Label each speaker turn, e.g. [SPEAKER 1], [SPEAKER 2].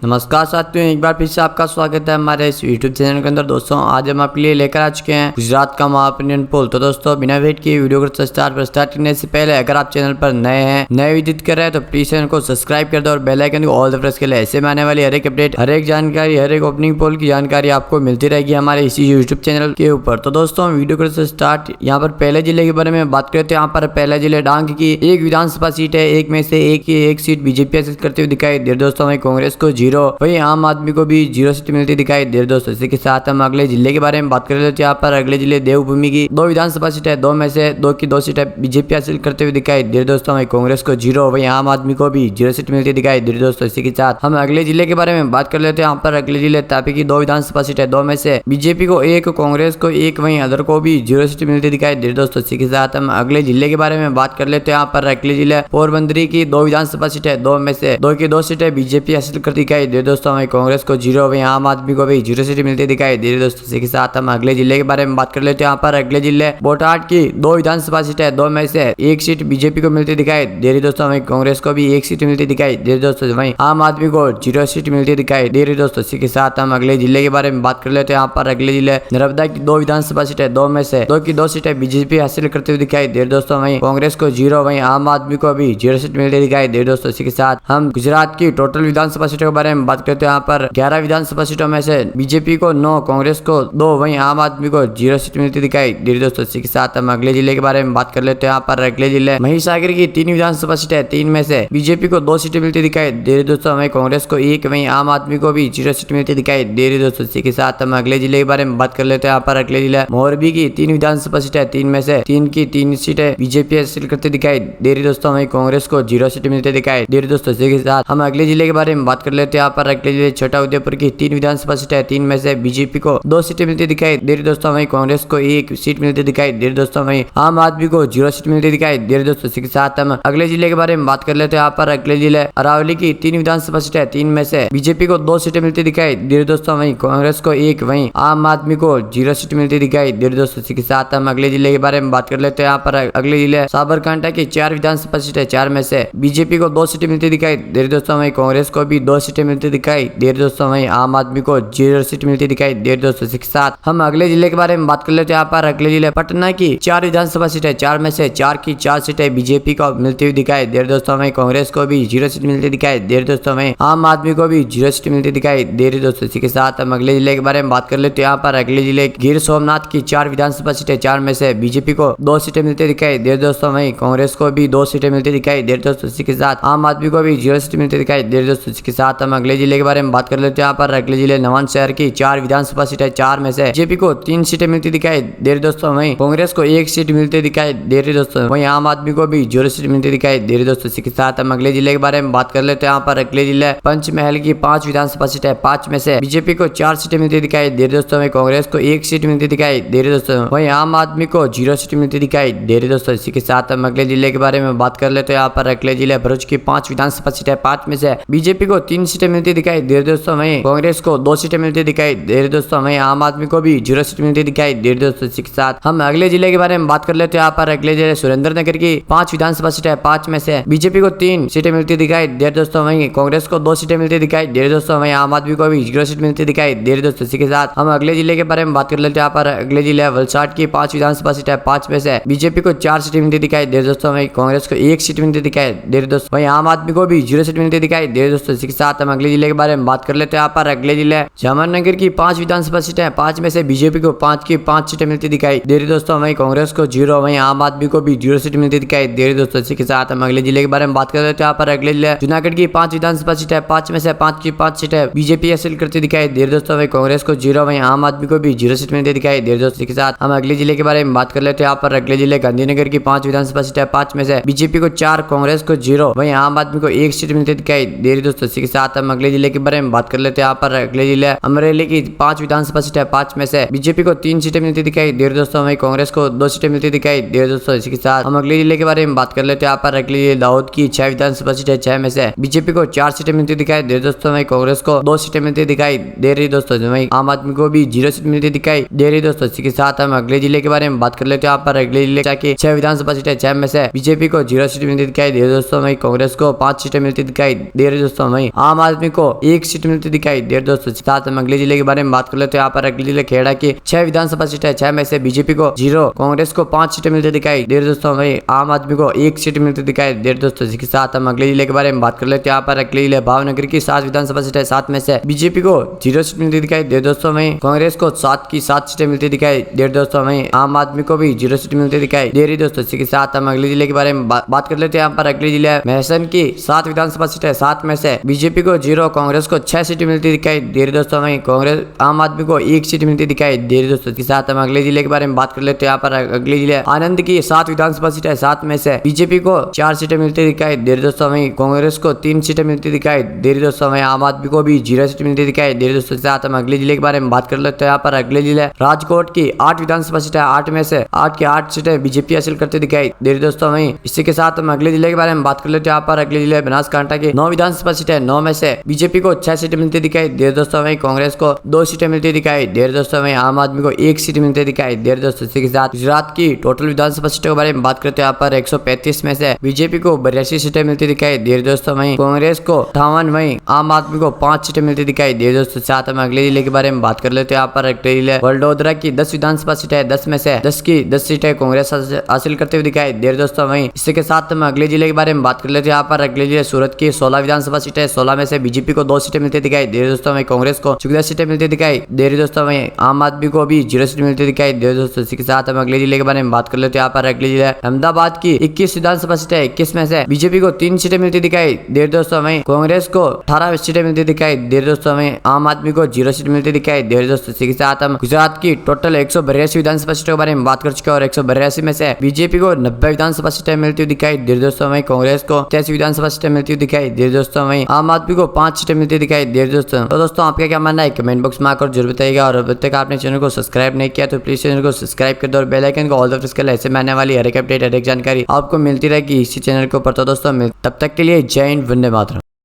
[SPEAKER 1] नमस्कार साथियों, एक बार फिर से आपका स्वागत है हमारे इस YouTube चैनल के अंदर। दोस्तों आज हम आपके लिए लेकर आ चुके हैं गुजरात का महाओपिनियन पोल। तो दोस्तों बिना वेट किए वीडियो को स्टार्ट करने से पहले अगर आप चैनल पर नए विजिट कर रहे हैं तो प्लीज चैनल को सब्सक्राइब कर दो और बेल आइकन को ऑल द प्रेस कर ले। ऐसे में आने वाली हर एक अपडेट, हर एक जानकारी, हर एक ओपनिंग पोल की जानकारी आपको मिलती रहेगी हमारे इसी यूट्यूब चैनल के ऊपर। तो दोस्तों वीडियो को स्टार्ट यहाँ पर पहले जिले के बारे में बात करते हैं। यहाँ पर पहला जिले डांग की एक विधानसभा सीट है, एक में से एक सीट बीजेपी हासिल करते हुए दिखाई दे। दोस्तों वही कांग्रेस को 0, वही आम आदमी को भी 0 सीट मिलती दिखाई दे। दोस्तों इसी के साथ हम अगले जिले के बारे में बात कर लेते हैं। यहाँ पर अगले जिले देवभूमि की 2 विधानसभा सीट है, 2 में से 2 की 2 सीटें बीजेपी हासिल करते हुए दिखाई दे। दोस्तों वही कांग्रेस को 0, वही आम आदमी को भी 0 सीट मिलती दिखाई दे। दोस्तों इसी के साथ हम अगले जिले के बारे में बात कर लेते हैं। यहाँ पर अगले जिले तापी की 2 विधानसभा सीट है, 2 में से बीजेपी को 1, कांग्रेस को 1, वही अदर को भी 0 सीट मिलती दिखाई दे। दोस्तों इसी के साथ हम अगले जिले के बारे में बात कर लेते हैं। यहाँ पर अगले जिले पोरबंदरी की 2 विधानसभा सीट है, 2 में से 2 की 2 सीटें बीजेपी हासिल करती दिखाई दे। दोस्तों वही कांग्रेस को 0, वही आम आदमी को भी 0 सीट मिलती दिखाई दे रही। दोस्तों इसी के साथ हम अगले जिले के बारे में बात कर लेते हैं। यहाँ पर अगले जिले बोटाट की 2 विधानसभा सीट है, 2 में से 1 सीट बीजेपी को मिलती दिखाई दे रही। दोस्तों वहीं कांग्रेस को भी 1 सीट मिलती दिखाई दे रही। दोस्तों वहीं आम आदमी को 0 सीट मिलती दिखाई दे रही। दोस्तों इसी के साथ हम अगले जिले के बारे में बात कर लेते हैं। यहाँ पर अगले जिले नर्मदा की 2 विधानसभा सीट है, 2 में से 2 की 2 सीटें बीजेपी हासिल करते हुए दिखाई दे रही। दोस्तों वहीं कांग्रेस को 0, वहीं आम आदमी को भी 0 सीट मिलती दिखाई दे रही। दोस्तों इसी के साथ हम गुजरात की टोटल विधानसभा सीटों के बारे में बात करते हैं। यहाँ पर 11 विधानसभा सीटों में से बीजेपी को 9, कांग्रेस को 2, वहीं आम आदमी को 0 सीट मिलती दिखाई दे रही। दोस्तों इसी के साथ हम अगले जिले के बारे में बात कर लेते हैं। यहाँ पर अगले जिले महिसागर की 3 विधानसभा सीटें है, 3 में से बीजेपी को 2 सीटें मिलती दिखाई दे रही। दोस्तों वहीं कांग्रेस को 1, वहीं आम आदमी को भी 0 सीट मिलती दिखाई दे रही। दोस्तों इसी के साथ हम अगले जिले के बारे में बात कर लेते हैं। यहाँ पर अगले जिले मोरबी की 3 विधानसभा सीटें है, 3 में से 3 की 3 सीटें बीजेपी हासिल करती दिखाई दे रही। दोस्तों वहीं कांग्रेस को 0 सीट मिलती दिखाई दे रही। दोस्तों इसी के साथ हम अगले जिले के बारे में बात कर लेते हैं। यहाँ पर अगले जिले छोटा उदयपुर की 3 विधानसभा सीटें है, 3 में से बीजेपी को 2 सीटें मिलती दिखाई दे रही। दोस्तों वहीं कांग्रेस को 1 सीट मिलती दिखाई दे रही। दोस्तों वहीं आम आदमी को 0 सीट मिलती दिखाई दे रही। दोस्तों इसी के साथ हम अगले जिले के बारे में बात कर लेते हैं। यहाँ पर अगले जिले अरावली की 3 विधानसभा सीटें है, 3 में से बीजेपी को 2 सीटें मिलती दिखाई दे रही। दोस्तों वहीं कांग्रेस को 1, वहीं आम आदमी को 0 सीट मिलती दिखाई दे रही। दोस्तों इसी के साथ हम अगले जिले के बारे में बात कर लेते हैं। यहाँ पर अगले जिले साबरकांठा की 4 विधानसभा सीटें, 4 में से बीजेपी को 2 सीटें मिलती दिखाई दे रही। दोस्तों वहीं कांग्रेस को भी 2 सीटें मिलती दिखाई दे रही। दोस्तों वहीं आम आदमी को 0 सीट मिलती दिखाई दे रही। दोस्तों इसी के साथ हम अगले जिले के बारे में बात कर लेते हैं। यहाँ पर अगले जिले पटना की 4 विधानसभा सीटें, 4 में से 4 की 4 सीटें बीजेपी को मिलती हुई दिखाई दे रही। दोस्तों वहीं कांग्रेस को भी 0 सीट मिलती दिखाई दे रही। दोस्तों वहीं आम आदमी को भी 0 सीट मिलती दिखाई दे रही। दोस्तों इसी के साथ हम अगले जिले के बारे में बात कर लेते हैं। यहाँ पर अगले जिले गिर सोमनाथ की 4 विधानसभा सीटें, 4 में से बीजेपी को 2 सीटें मिलती दिखाई दे रही। दोस्तों वहीं कांग्रेस को भी 2 सीटें मिलती दिखाई दे रही। दोस्तों इसी के साथ आम आदमी को भी 0 सीट मिलती दिखाई दे रही। दोस्तों इसके साथ हम अगले जिले के बारे में बात कर लेते हैं। यहाँ पर अगले जिले नवांशहर की 4 विधानसभा सीटें, 4 में से बीजेपी को 3 सीटें मिलती दिखाई दे रही। दोस्तों वहीं कांग्रेस को 1 सीट मिलती दिखाई दे रही। दोस्तों वहीं आम आदमी को भी 0 सीट मिलती दिखाई दे रही। दोस्तों इसी के साथ हम अगले जिले के बारे में बात कर लेते हैं। यहाँ पर अगले जिले पंचमहल की 5 विधानसभा सीटें, 5 में से बीजेपी को 4 सीटें मिलती दिखाई दे रही। दोस्तों वहीं कांग्रेस को 1 सीट मिलती दिखाई दे रही। दोस्तों वहीं आम आदमी को 0 सीट मिलती दिखाई दे रही। दोस्तों इसी के साथ हम अगले जिले के बारे में बात कर लेते हैं। यहाँ पर अगले जिले भरूच की 5 विधानसभा सीटें, 5 में से बीजेपी को 3 सीटें मिलती दिखाई दे रही। दोस्तों वहीं कांग्रेस को 2 सीटें मिलती दिखाई दे रही। दोस्तों वहीं आम आदमी को भी 0 सीट मिलती दिखाई दे रही। दोस्तों इसी के साथ हम अगले जिले के बारे में बात कर लेते हैं। यहाँ पर अगले जिले सुरेंद्रनगर की 5 विधानसभा सीटें, 5 में से बीजेपी को 3 सीटें मिलती दिखाई दे रही। दोस्तों वहीं कांग्रेस को 2 सीटें मिलती दिखाई दे रही। दोस्तों वहीं आम आदमी को भी 0 सीट मिलती दिखाई दे रही। दोस्तों इसी के साथ हम अगले जिले के बारे में बात कर लेते हैं। यहाँ पर अगले जिले वलसाड की 5 विधानसभा सीटें, 5 में से बीजेपी को 4 सीटें मिलती दिखाई दे रही। दोस्तों वहीं कांग्रेस को 1 सीट मिलती दिखाई दे रही। दोस्तों वहीं आम आदमी को भी 0 सीट मिलती दिखाई दे रही। दोस्तों इसी के साथ हम अगले जिले के बारे में बात कर लेते हैं। यहाँ पर अगले जिले जामनगर की 5 विधानसभा सीटें, 5 में से बीजेपी को 5 की 5 सीटें मिलती दिखाई दे रही। दोस्तों वहीं कांग्रेस को 0, वहीं आम आदमी को भी 0 सीट मिलती दिखाई दे रही। दोस्तों इसी के साथ हम अगले जिले के बारे में बात कर लेते हैं। यहाँ पर अगले जिले जूनागढ़ की 5 विधानसभा सीटें, 5 में से 5 की 5 सीटें बीजेपी हासिल करती दिखाई दे रही। दोस्तों वहीं कांग्रेस को 0, वहीं आम आदमी को भी 0 सीट मिलती दिखाई दे रही। दोस्तों इसी के साथ हम अगले जिले के बारे में बात कर लेते हैं। यहाँ पर अगले जिले गांधीनगर की 5 विधानसभा सीटें, 5 में से बीजेपी को 4, कांग्रेस को 0, वहीं आम आदमी को 1 सीट मिलती दिखाई दे रही। दोस्तों इसी के साथ हम अगले जिले के बारे में बात कर लेते हैं। यहाँ पर अगले जिले अमरेली की 5 विधानसभा सीटें, 5 में से बीजेपी को 3 सीटें मिलती दिखाई दे रही। दोस्तों वहीं कांग्रेस को 2 सीटें मिलती दिखाई दे रही। दोस्तों इसी के साथ हम अगले जिले के बारे में बात कर लेते हैं। यहाँ पर अगले जिले दाऊद की 6 विधानसभा सीटें, 6 में से बीजेपी को 4 सीटें मिलती दिखाई दे रही। दोस्तों वहीं कांग्रेस को 2 सीटें मिलती दिखाई दे रही। दोस्तों वहीं आम आदमी को भी 0 सीट मिलती दिखाई दे रही। दोस्तों इसी के साथ हम अगले जिले के बारे में बात कर लेते हैं। यहाँ पर अगले जिले की 6 विधानसभा सीटें, 6 में से बीजेपी को 0 सीट मिलती दिखाई दे रही। दोस्तों वहीं कांग्रेस को 5 सीटें मिलती दिखाई दे रही। दोस्तों वहीं आम आदमी को 1 सीट मिलती दिखाई दे रही दोस्तों। साथ में अगले जिले के बारे में बात कर लेते हैं। यहाँ पर अगले जिले खेड़ा की 6 विधानसभा सीट है, 6 में से बीजेपी को 0, कांग्रेस को 5 सीटें मिलती दिखाई दे रही दोस्तों। वही आम आदमी को 1 सीट मिलती दिखाई दे रही दोस्तों। इसके साथ हम अगले जिले के बारे में बात कर लेते हैं। यहाँ पर अगले जिले भावनगर की 7 विधानसभा सीट है, 7 में से बीजेपी को 0 सीट मिलती दिखाई दे रही दोस्तों। वही कांग्रेस को 7 की 7 सीटें मिलती दिखाई दे रही दोस्तों। वही आम आदमी को भी 0 सीट मिलती दिखाई दे रही दोस्तों। इसी के साथ हम अगले जिले के बारे में बात कर लेते हैं। यहाँ पर अगले जिले महसन की 7 विधानसभा सीट है, 7 में से बीजेपी को 0, कांग्रेस को 6 सीटें मिलती दिखाई दे रही दोस्तों। वहीं कांग्रेस आम आदमी को 1 सीट मिलती दिखाई दे रही दोस्तों। इसके साथ हम अगले जिले के बारे में बात कर लेते हैं। यहाँ पर अगले जिले आनंद की 7 विधानसभा सीट है, 7 में से बीजेपी को 4 सीटें मिलती दिखाई दे रही दोस्तों। वहीं कांग्रेस को 3 सीटें मिलती दिखाई दे रही दोस्तों। वहीं आम आदमी को भी 0 सीट मिलती दिखाई दे रही दोस्तों। साथ हम अगले जिले के बारे में बात कर लेते हैं। यहाँ पर अगले जिले राजकोट की 8 विधानसभा सीट है, 8 में से 8 की 8 सीटें बीजेपी हासिल करते दिखाई दे रही दोस्तों। वहीं इसी के साथ हम अगले जिले के बारे में बात कर लेते हैं। यहाँ पर अगले जिले बनासकांठा की 9 विधानसभा सीट है, 9 में से बीजेपी को 6 सीटें मिलती दिखाई दे रही दोस्तों। वहीं कांग्रेस को 2 सीटें मिलती दिखाई दे रही दोस्तों। वहीं आम आदमी को 1 सीट मिलती दिखाई दे रही दोस्तों। इसी के साथ गुजरात की टोटल विधानसभा सीटों के बारे में बात करते हैं। यहाँ पर 135 में से बीजेपी को 82 सीटें मिलती दिखाई दे रही दोस्तों। वहीं कांग्रेस को 58, वहीं आम आदमी को 5 सीटें मिलती दिखाई दे रही दोस्तों। साथ हम अगले जिले के बारे में बात कर लेते हैं। यहाँ पर अगले जिले वडोदरा की 10 विधानसभा सीट है, 10 में से 10 की 10 सीटें कांग्रेस हासिल करते हुए दिखाई दे रही दोस्तों। वहीं इसी के साथ हम अगले जिले के बारे में बात कर लेते हैं। यहाँ पर अगले जिले सूरत की 16 विधानसभा सीट है, 16 में से बीजेपी को 2 सीटें मिलती दिखाई दे रही दोस्तों। वहीं कांग्रेस को 14 सीटें मिलती दिखाई दे रही दोस्तों। वहीं आम आदमी को भी 0 सीट मिलती दिखाई दे रही दोस्तों। इसी के साथ हम अगले जिले के बारे में बात कर लेते हैं। यहाँ पर अगले जिले अहमदाबाद की 21 विधानसभा सीट है, 21 में से बीजेपी को 3 सीटें मिलती दिखाई दे रही दोस्तों। वहीं कांग्रेस को 18 सीटें मिलती दिखाई दे रही दोस्तों। वहीं आम आदमी को 0 सीट मिलती दिखाई दे रही दोस्तों। इसी के साथ हम गुजरात की टोटल 182 विधानसभा सीटों के बारे में बात कर चुके हैं और 182 में से बीजेपी को 90 विधानसभा सीटें मिलती हुई दिखाई दे रही दोस्तों। वहीं कांग्रेस को 83 विधानसभा सीटें मिलती हुई दिखाई दे रही दोस्तों। वहीं आम आदमी को 5 सीटें मिलती दिखाई दे रही दोस्तों। तो दोस्तों आपका क्या मानना है कमेंट बॉक्स में आकर जरूर बताइएगा। और अब तक आपने चैनल को सब्सक्राइब नहीं किया तो प्लीज चैनल को सब्सक्राइब कर दो और बेल आइकन को ऑल द प्रेस कर ले। ऐसे में आने वाली हर एक अपडेट, हर एक जानकारी आपको मिलती रहेगी इसी चैनल के ऊपर। तो दोस्तों तब तक के लिए जय हिंद, वंदे मातरम।